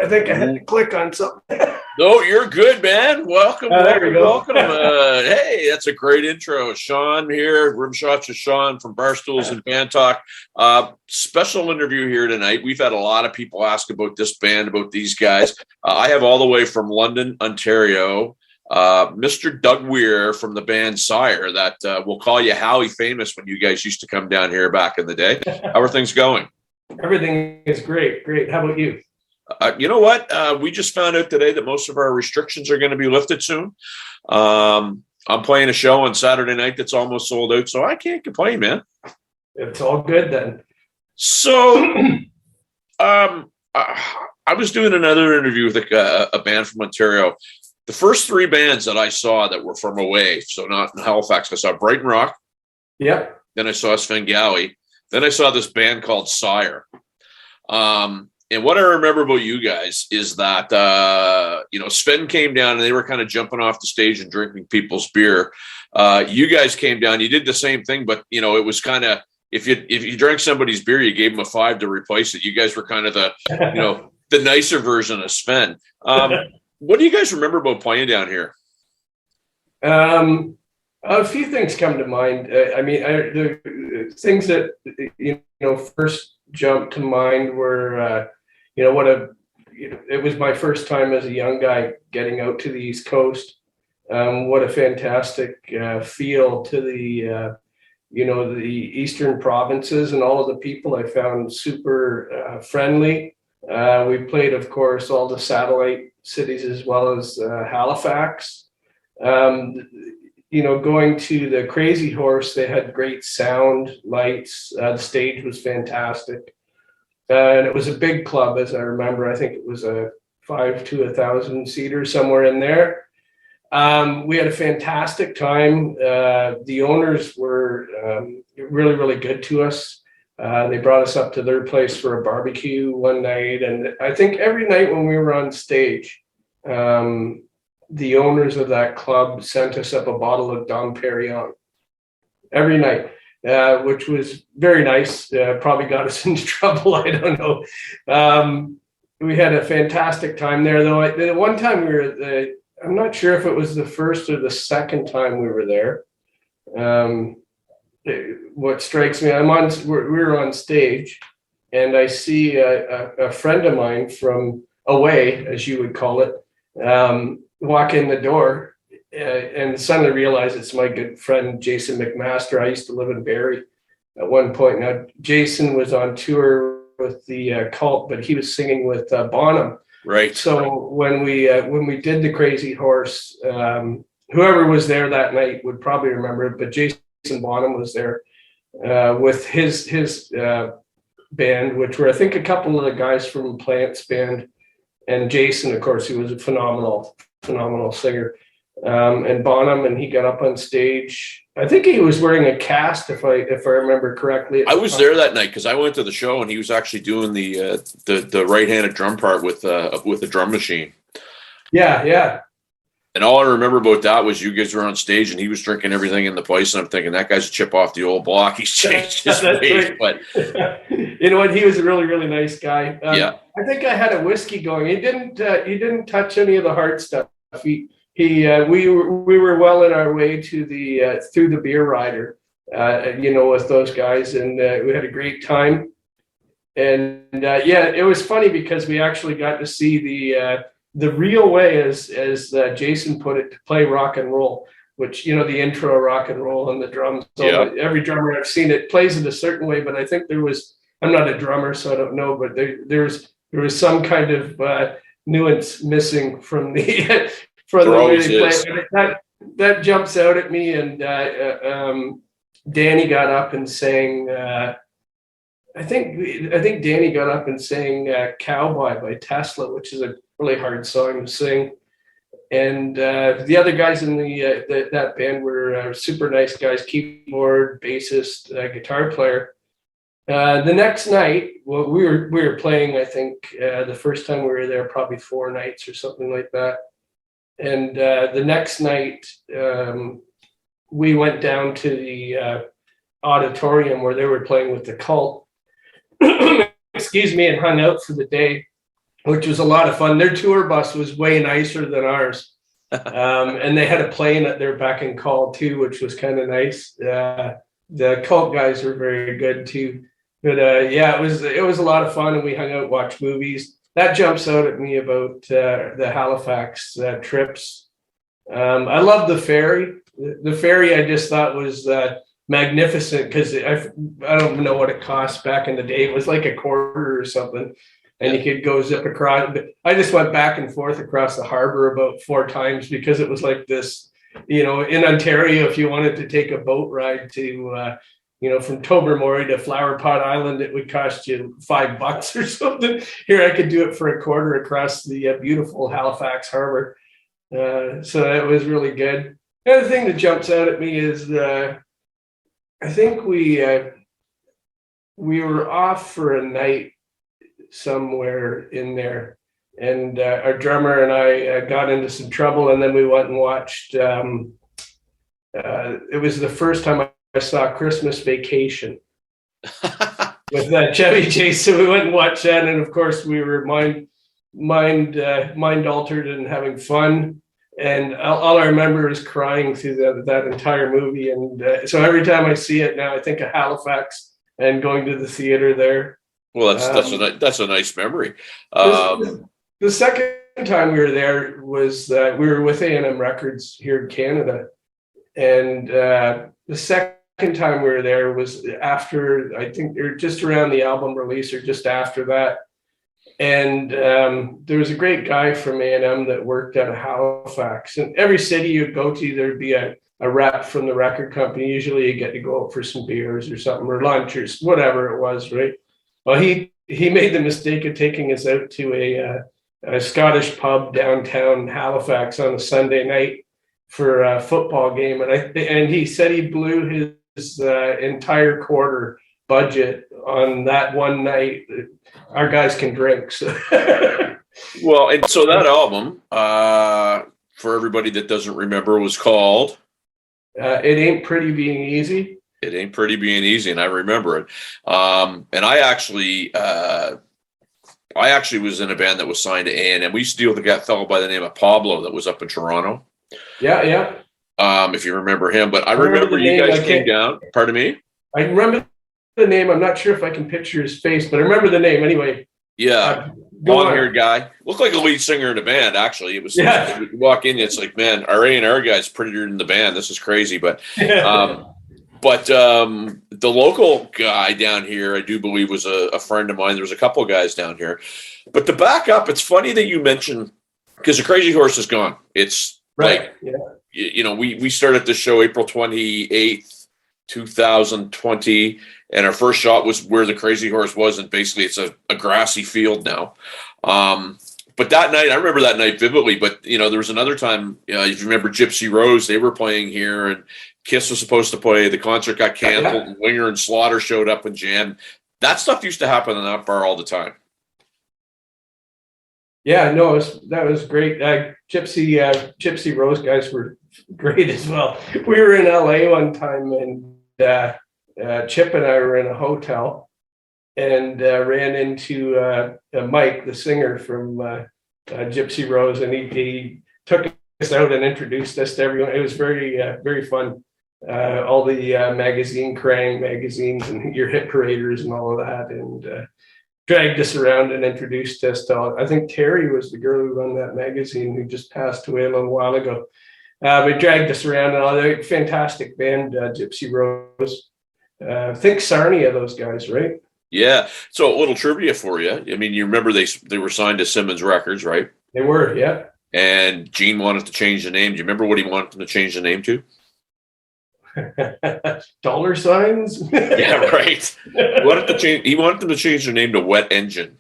think I had to click on something. No, you're good, man. Welcome. Welcome. Hey, that's a great intro. Sean here. Rimshots is Sean from Barstools and Bandtalk. Special interview here tonight. We've had a lot of people ask about this band, about these guys. I have all the way from London, Ontario, Mr. Doug Weir from the band Syre that we'll call you Howie Famous when you guys used to come down here back in the day. How are things going? Everything is great. Great. How about you? You know what? We just found out today that most of our restrictions are going to be lifted soon. I'm playing a show on Saturday night that's almost sold out, so I can't complain, man. It's all good then. So I was doing another interview with a band from Ontario. The first three bands that I saw that were from away, so not in Halifax, I saw Brighton Rock. Yep. Then I saw Svengali. Then I saw this band called Syre. And what I remember about you guys is that, Sven came down and they were kind of jumping off the stage and drinking people's beer. You guys came down, you did the same thing, but, it was kind of, if you drank somebody's beer, you gave them a $5 to replace it. You guys were kind of the, the nicer version of Sven. What do you guys remember about playing down here? A few things come to mind. The things that, first jumped to mind were, it was my first time as a young guy getting out to the East Coast. What a fantastic feel to the Eastern provinces, and all of the people I found super friendly. We played, of course, all the satellite cities as well as Halifax. Going to the Crazy Horse, they had great sound, lights. The stage was fantastic. And it was a big club, as I remember. I think it was a 5 to 1,000 seater, somewhere in there. We had a fantastic time. The owners were really, really good to us. They brought us up to their place for a barbecue one night. And I think every night when we were on stage, the owners of that club sent us up a bottle of Dom Perignon every night, which was very nice. Probably got us into trouble. I don't know. We had a fantastic time there, though. The one time we were, I'm not sure if it was the first or the second time we were there. What strikes me, we were on stage, and I see a friend of mine from away, as you would call it, walk in the door, and suddenly realize it's my good friend Jason McMaster. I used to live in Barrie at one point. Now Jason was on tour with the Cult, but he was singing with Bonham. Right. So when we did the Crazy Horse, whoever was there that night would probably remember it, but Jason Bonham was there with his band, which were, I think, a couple of the guys from Plant's band, and Jason, of course, he was a phenomenal singer, and Bonham, and he got up on stage. I think he was wearing a cast, if I remember correctly. I was there that night because I went to the show, and he was actually doing the right-handed drum part with the drum machine. Yeah. And all I remember about that was you guys were on stage, and he was drinking everything in the place, and I'm thinking that guy's a chip off the old block. He's changed his ways, but you know what? He was a really, really nice guy. Yeah. I think I had a whiskey going. He didn't touch any of the hard stuff. We were well in our way to the through the beer rider, with those guys, and we had a great time. And it was funny because we actually got to see the real way, as Jason put it, to play rock and roll, which, the intro rock and roll and the drums. So every drummer I've seen, it plays it a certain way, but I think I'm not a drummer, so I don't know, but there was some kind of nuance missing from the way they play. That jumps out at me. And Danny got up and sang. I think Danny got up and sang "Cowboy" by Tesla, which is a really hard song to sing. And the other guys in that band were super nice guys: keyboard, bassist, guitar player. The next night, we were playing, I think, the first time we were there, probably 4 nights or something like that. And the next night, we went down to the auditorium where they were playing with the Cult, excuse me, and hung out for the day. which was a lot of fun. Their tour bus was way nicer than ours. And they had a plane at their beck and call too, which was kind of nice. The Cult guys were very good too. But yeah, it was a lot of fun, and we hung out, watched movies. That jumps out at me about the Halifax trips. I love the ferry. The ferry I just thought was magnificent, because I don't know what it cost back in the day. It was like a quarter or something, and you could go zip across. I just went back and forth across the harbor about 4 times, because it was like this, in Ontario, if you wanted to take a boat ride to from Tobermory to Flower Pot Island, it would cost you $5 or something. Here, I could do it for a quarter across the beautiful Halifax harbor. So that was really good. The other thing that jumps out at me is I think we were off for a night somewhere in there, and our drummer and I got into some trouble, and then we went and watched. It was the first time I saw Christmas Vacation with Chevy Chase, so we went and watched that, and of course we were mind altered and having fun. And all I remember is crying through that entire movie. And so every time I see it now, I think of Halifax and going to the theater there. Well, that's a nice memory. The second time we were there was we were with A&M Records here in Canada. And the second time we were there was after, I think, or just around the album release, or just after that. And there was a great guy from A&M that worked out of Halifax. And every city you'd go to, there'd be a rep from the record company. Usually you get to go out for some beers or something, or lunch, or whatever it was, right? Well, he made the mistake of taking us out to a Scottish pub downtown Halifax on a Sunday night for a football game. And he said he blew his entire quarter budget on that one night. Our guys can drink. So. Well, and so that album, for everybody that doesn't remember, was called It Ain't Pretty Being Easy. It Ain't Pretty Being Easy, and I remember it. And I actually was in a band that was signed to A&M. We used to deal with a fellow by the name of Pablo that was up in Toronto. Yeah. If you remember him. But I remember you guys came down. Pardon me? I remember the name. I'm not sure if I can picture his face, but I remember the name anyway. Yeah, long-haired guy. Looked like a lead singer in the band, actually. It was. Yeah. You walk in, it's like, man, our A&R guy's prettier than the band. This is crazy. But the local guy down here, I do believe, was a friend of mine. There was a couple of guys down here. But to back up, it's funny that you mentioned, because the Crazy Horse is gone. It's right. We started this show April 28th, 2020. And our first shot was where the Crazy Horse was, and basically it's a grassy field now. But that night, I remember that night vividly. But there was another time, if you remember Gypsy Rose, they were playing here, and Kiss was supposed to play. The concert got canceled, and Winger and Slaughter showed up and jammed. That stuff used to happen in that bar all the time. Yeah, no, that was great. Gypsy Rose guys were great as well. We were in LA one time, and Chip and I were in a hotel, and ran into Mike, the singer from Gypsy Rose, and he took us out and introduced us to everyone. It was very, very fun. All the Krang magazines and Your Hit Paraders and all of that, and dragged us around and introduced us to all. I think Terry was the girl who run that magazine, who just passed away a little while ago. But dragged us around, and all that fantastic band, Gypsy Rose. Think Sarnia, those guys, right? Yeah. So a little trivia for you. I mean, you remember they were signed to Simmons Records, right? They were, yeah. And Gene wanted to change the name. Do you remember what he wanted them to change the name to? Dollar signs? Yeah, right. He wanted them to change their name to Wet Engine.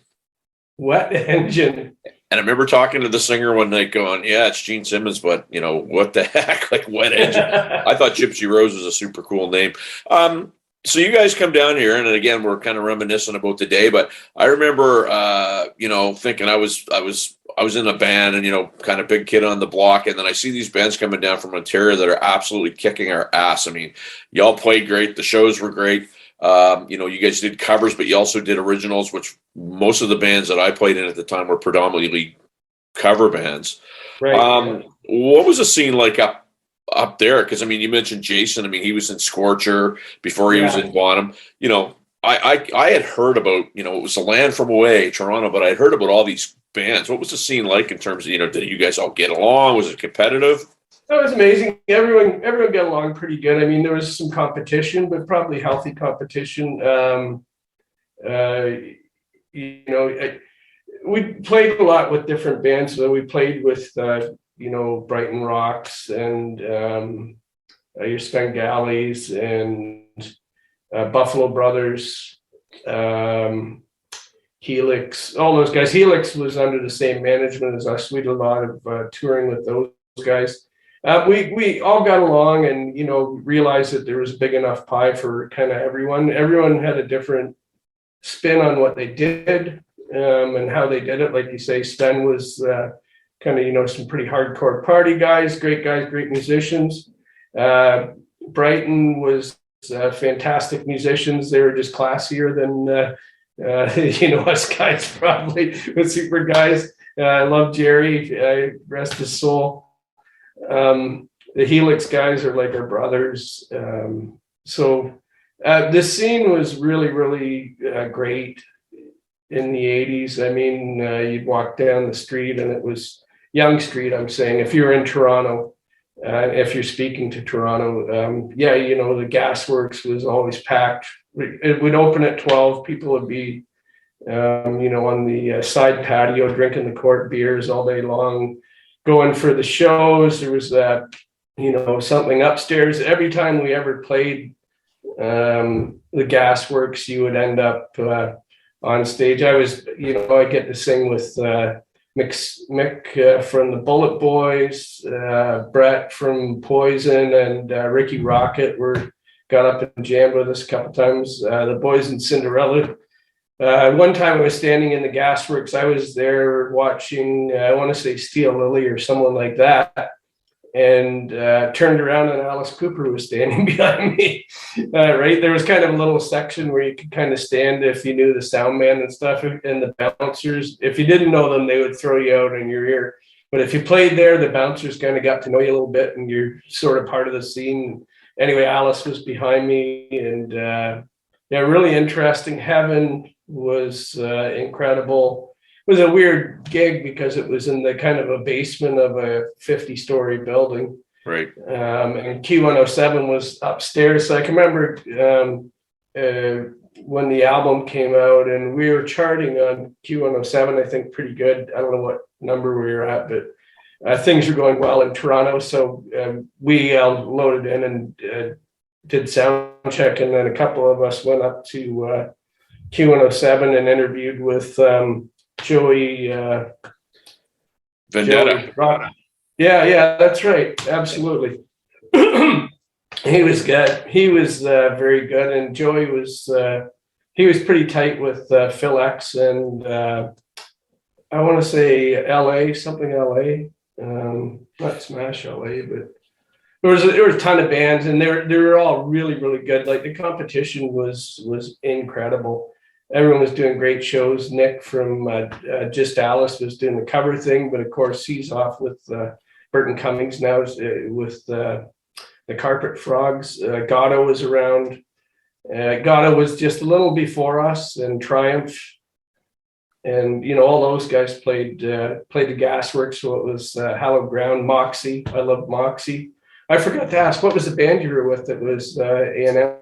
Wet Engine. And I remember talking to the singer one night going, yeah, it's Gene Simmons, but, what the heck? Like Wet Engine. I thought Gypsy Rose was a super cool name. So you guys come down here, and again, we're kind of reminiscent about the day, but I remember, thinking I was in a band and, kind of big kid on the block. And then I see these bands coming down from Ontario that are absolutely kicking our ass. I mean, y'all played great. The shows were great. You guys did covers, but you also did originals, which most of the bands that I played in at the time were predominantly cover bands. Right. What was the scene like up there? Because you mentioned Jason. He was in Scorcher before he was in Bonham. I had heard about, it was a land from away, Toronto, but I had heard about all these bands. What was the scene like in terms of, did you guys all get along? Was it competitive? That was amazing. Everyone got along pretty good. There was some competition, but probably healthy competition. We played a lot with different bands. So we played with, Brighton Rocks and your Spengallies and Buffalo Brothers, Helix, all those guys. Helix was under the same management as us. We did a lot of touring with those guys. We all got along and, realized that there was a big enough pie for kind of everyone. Everyone had a different spin on what they did and how they did it. Like you say, Sven was kind of, some pretty hardcore party guys, great musicians. Brighton was fantastic musicians. They were just classier than, us guys probably with super guys. I love Jerry, rest his soul. The Helix guys are like our brothers. The scene was really, really great in the 80s. You'd walk down the street and it was Yonge Street, I'm saying, if you're in Toronto, if you're speaking to Toronto, the Gasworks was always packed. It would open at 12. People would be, on the side patio, drinking the court beers all day long, going for the shows. There was something upstairs. Every time we ever played the Gasworks, you would end up on stage. I get to sing with Mick from the Bullet Boys, Brett from Poison, and Ricky Rocket got up and jammed with us a couple times. The Boys in Cinderella. One time I was standing in the Gasworks. I was there watching, I want to say Steel Lily or someone like that, and turned around and Alice Cooper was standing behind me. Right, there was kind of a little section where you could kind of stand if you knew the sound man and stuff, and the bouncers. If you didn't know them, they would throw you out in your ear. But if you played there, the bouncers kind of got to know you a little bit, and you're sort of part of the scene. Anyway, Alice was behind me, and really interesting. Heaven was incredible. It was a weird gig because it was in the kind of a basement of a 50-story building. Right. And Q107 was upstairs. So I can remember when the album came out and we were charting on Q107, I think pretty good. I don't know what number we were at, but things were going well in Toronto. So we loaded in and did sound check. And then a couple of us went up to Q107 and interviewed with Joey Vendetta. Yeah, that's right. Absolutely. He was good. He was very good, and Joey was he was pretty tight with Phil X and I want to say LA, something LA, not Smash LA, but there was a ton of bands, and they were all really, really good. Like the competition was incredible. Everyone was doing great shows. Nick from Just Alice was doing the cover thing, but of course he's off with Burton Cummings now with the Carpet Frogs. Gatto was around. Gatto was just a little before us, and Triumph, and all those guys played the Gasworks. So it was hallowed ground. Moxie, I love Moxie. I forgot to ask, what was the band you were with that was A&M?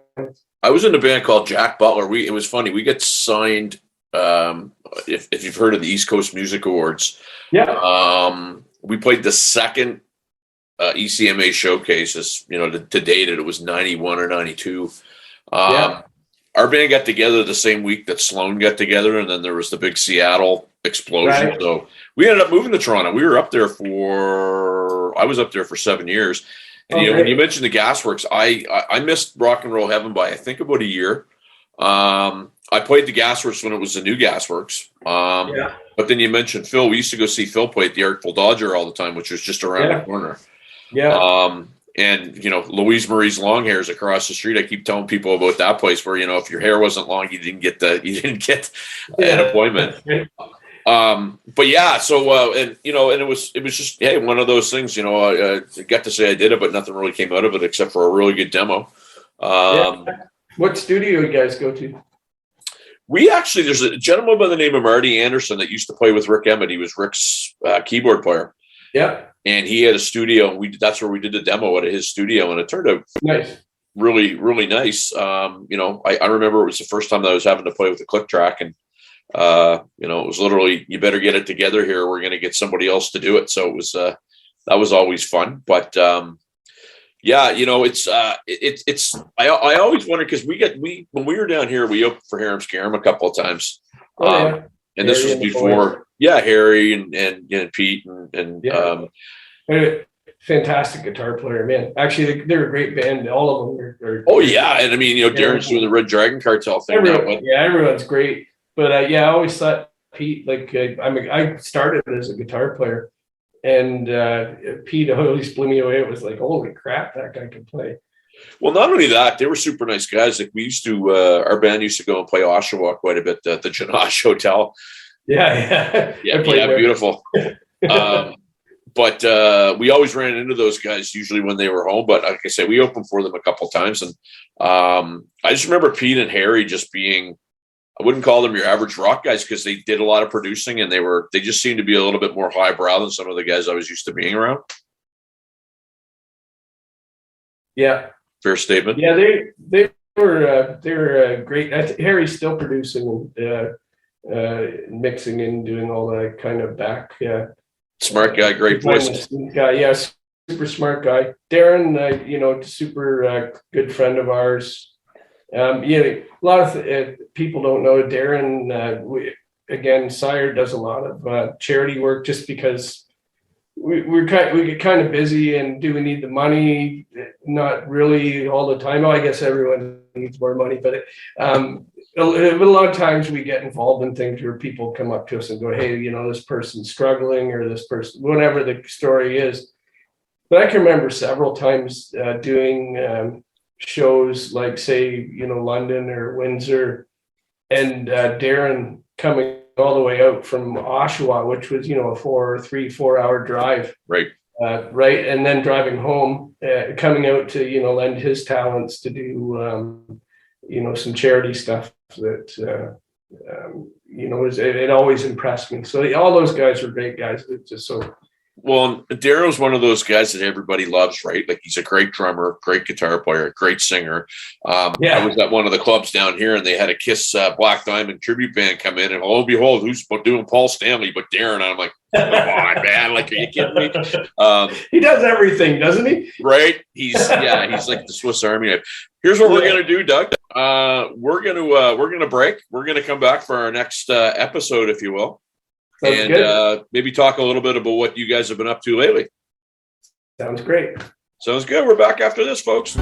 I was in a band called Jack Butler. It was funny. We got signed. If you've heard of the East Coast Music Awards, we played the second ECMA showcases. To date it was 91 or 92. Our band got together the same week that Sloan got together, and then there was the big Seattle explosion. Right. So we ended up moving to Toronto. We were up there I was up there for 7 years. And when you mentioned the Gasworks, I missed Rock and Roll Heaven by I think about a year. I played the Gasworks when it was the new Gasworks. But then you mentioned Phil. We used to go see Phil play at the Artful Dodger all the time, which was just around the corner. And, Louise Marie's Long Hair is across the street. I keep telling people about that place where, if your hair wasn't long, you didn't get an appointment. But yeah, so, and it was just, hey, one of those things, I got to say I did it, but nothing really came out of it except for a really good demo. What studio you guys go to? There's a gentleman by the name of Marty Anderson that used to play with Rick Emmett. He was Rick's keyboard player. Yeah. And he had a studio, and that's where we did the demo at his studio, and it turned out nice. Really, really nice. I remember it was the first time that I was having to play with the click track, and it was literally, you better get it together here. We're going to get somebody else to do it. So it was that was always fun. But it's I always wondered, because when we were down here, we opened for Harem Scarum a couple of times. And this was before, Harry and Pete and fantastic guitar player, man. Actually, they're a great band. All of them are and I mean, Darren's doing the Red Dragon Cartel thing now. Everyone's great. But I always thought Pete, I started as a guitar player, and Pete always blew me away. It was like, holy crap, that guy can play. Well, not only that, they were super nice guys. Like, we used to, our band used to go and play Oshawa quite a bit at the Janosh Hotel. Yeah, beautiful. But we always ran into those guys usually when they were home. But like I said, we opened for them a couple of times, and I just remember Pete and Harry just being, I wouldn't call them your average rock guys, because they did a lot of producing, and they just seemed to be a little bit more highbrow than some of the guys I was used to being around. Yeah. Fair statement. Yeah, they were great. Harry's still producing, mixing and doing all that kind of back. Smart guy, great voice. Guy, yes, super smart guy. Darren, super good friend of ours. A lot of people don't know Darren. Syre does a lot of charity work, just because we get kind of busy, and do we need the money? Not really all the time. I guess everyone needs more money, but a lot of times we get involved in things where people come up to us and go, hey, this person's struggling, or this person, whatever the story is. But I can remember several times doing shows like, say, London or Windsor, and Darren coming all the way out from Oshawa, which was, a 4 hour drive. Right. And then driving home, coming out to, lend his talents to do, some charity stuff that, it always impressed me. So all those guys were great guys. It's just so. Well, Darrow's one of those guys that everybody loves, right? Like, he's a great drummer, great guitar player, great singer. I was at one of the clubs down here, and they had a Kiss Black Diamond tribute band come in, and lo and behold, who's doing Paul Stanley but Darren? And I'm like, come on, man! Like, are you kidding me? He does everything, doesn't he? Right? He's like the Swiss Army knife. Here's what we're gonna do, Doug. We're gonna break. We're gonna come back for our next episode, if you will. And maybe talk a little bit about what you guys have been up to lately. Sounds great. Sounds good. We're back after this, folks.